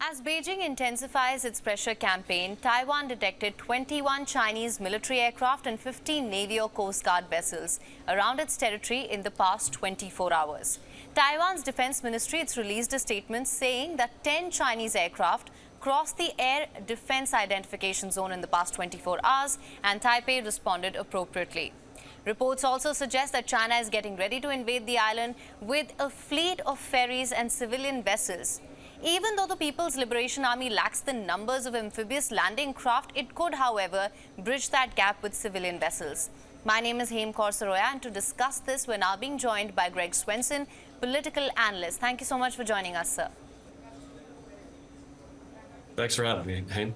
As Beijing intensifies its pressure campaign, Taiwan detected 21 Chinese military aircraft and 15 Navy or Coast Guard vessels around its territory in the past 24 hours. Taiwan's defense ministry has released a statement saying that 10 Chinese aircraft crossed the air defense identification zone in the past 24 hours, and Taipei responded appropriately. Reports also suggest that China is getting ready to invade the island with a fleet of ferries and civilian vessels. Even though the People's Liberation Army lacks the numbers of amphibious landing craft, it could, however, bridge that gap with civilian vessels. My name is Hem Kaur Saroya, and to discuss this, we're now being joined by Greg Swenson, political analyst. Thank you so much for joining us, sir. Thanks for having me, Hem.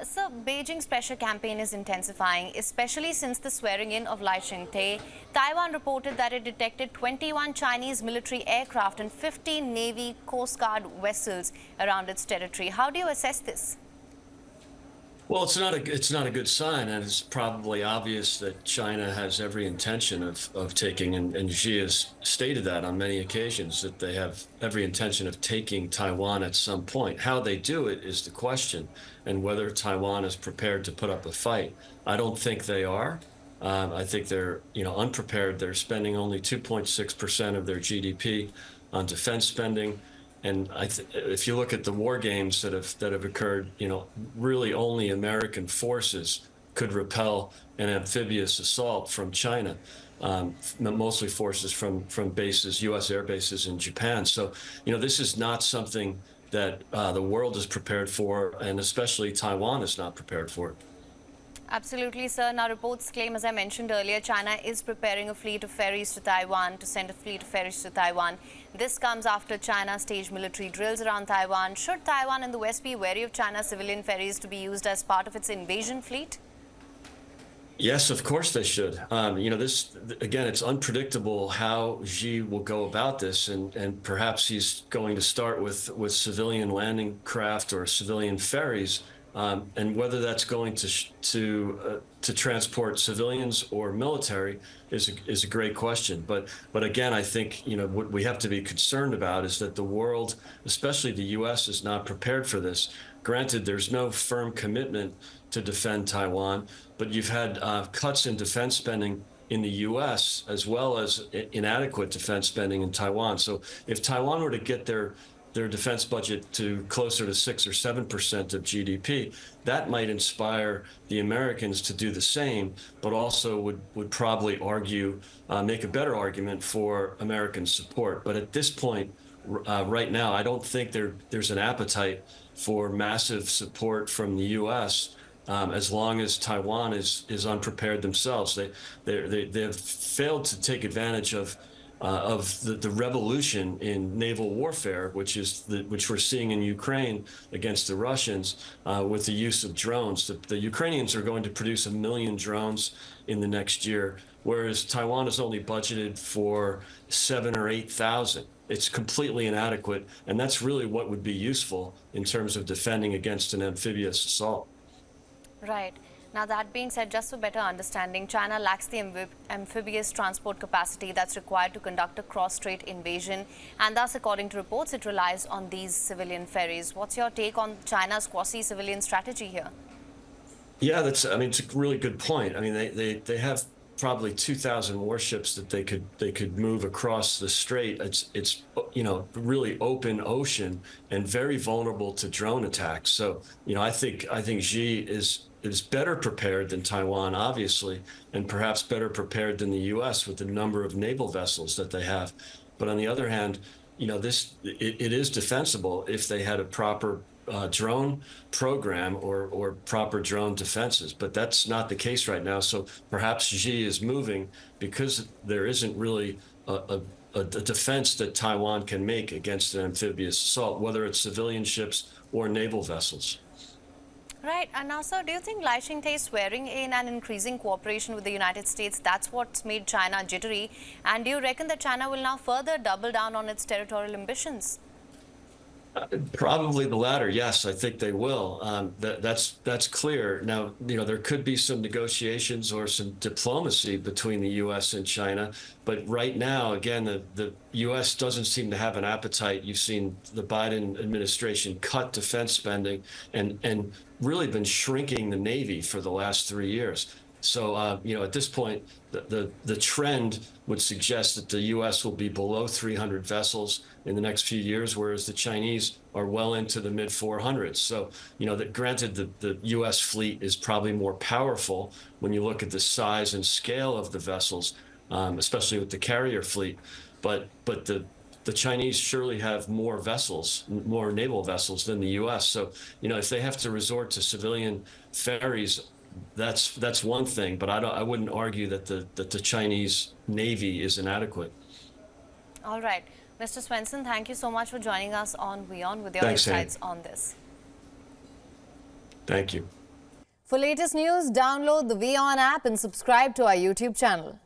Sir, Beijing's pressure campaign is intensifying, especially since the swearing-in of Lai Ching-te. Taiwan reported that it detected 21 Chinese military aircraft and 15 Navy Coast Guard vessels around its territory. How do you assess this? Well, it's not a good sign, and it's probably obvious that China has every intention of taking, and Xi has stated that on many occasions, that they have every intention of taking Taiwan at some point. How they do it is the question, and whether Taiwan is prepared to put up a fight. I don't think they are. I think they're unprepared. They're spending only 2.6% of their GDP on defense spending. And if you look at the war games that have occurred, really only American forces could repel an amphibious assault from China, mostly forces from bases, U.S. air bases in Japan. So, this is not something that the world is prepared for, and especially Taiwan is not prepared for it. Absolutely, sir. Now, reports claim, as I mentioned earlier, China is preparing a fleet of ferries to Taiwan, to send a fleet of ferries to Taiwan. This comes after China staged military drills around Taiwan. Should Taiwan and the West be wary of China's civilian ferries to be used as part of its invasion fleet? Yes, of course they should. This, again, it's unpredictable how Xi will go about this, and perhaps he's going to start with civilian landing craft or civilian ferries. And whether that's going to transport civilians or military is a great question. But again, I think what we have to be concerned about is that the world, especially the U.S., is not prepared for this. Granted, there's no firm commitment to defend Taiwan, but you've had cuts in defense spending in the U.S. as well as inadequate defense spending in Taiwan. So if Taiwan were to get their defense budget to closer to 6 or 7% of GDP, that might inspire the Americans to do the same, but also would probably make a better argument for American support. But at this point, right now, I don't think there's an appetite for massive support from the U.S. As long as Taiwan is unprepared themselves. They have failed to take advantage of the revolution in naval warfare, which we're seeing in Ukraine against the Russians, with the use of drones. The Ukrainians are going to produce 1 million drones in the next year, whereas Taiwan is only budgeted for 7,000 or 8,000. It's completely inadequate, and that's really what would be useful in terms of defending against an amphibious assault. Right. Now, that being said, just for better understanding, China lacks the amphibious transport capacity that's required to conduct a cross-strait invasion, and thus, according to reports, it relies on these civilian ferries. What's your take on China's quasi-civilian strategy here? Yeah, it's a really good point. I mean, they have probably 2,000 warships that they could move across the strait. It's really open ocean and very vulnerable to drone attacks. So I think Xi is better prepared than Taiwan, obviously, and perhaps better prepared than the U.S. with the number of naval vessels that they have. But on the other hand, it is defensible if they had a proper drone program or proper drone defenses, but that's not the case right now. So perhaps Xi is moving because there isn't really a defense that Taiwan can make against an amphibious assault, whether it's civilian ships or naval vessels. Right. And now, sir, do you think Lai Ching-te swearing in and increasing cooperation with the United States, that's what's made China jittery? And do you reckon that China will now further double down on its territorial ambitions? Probably the latter. Yes, I think they will. That's clear. Now, there could be some negotiations or some diplomacy between the U.S. and China, but right now, again, the U.S. doesn't seem to have an appetite. You've seen the Biden administration cut defense spending and really been shrinking the Navy for the last 3 years. So, at this point, the trend would suggest that the U.S. will be below 300 vessels in the next few years, whereas the Chinese are well into the mid 400s. So, granted, the U.S. fleet is probably more powerful when you look at the size and scale of the vessels, especially with the carrier fleet. But the Chinese surely have more vessels, more naval vessels than the U.S. So, if they have to resort to civilian ferries, that's one thing, but I wouldn't argue that the Chinese Navy is inadequate. All right. Mr. Swenson, thank you so much for joining us on WION with your Thanks, insights Ann. on this. Thank you. For latest news, download the WION app and subscribe to our YouTube channel.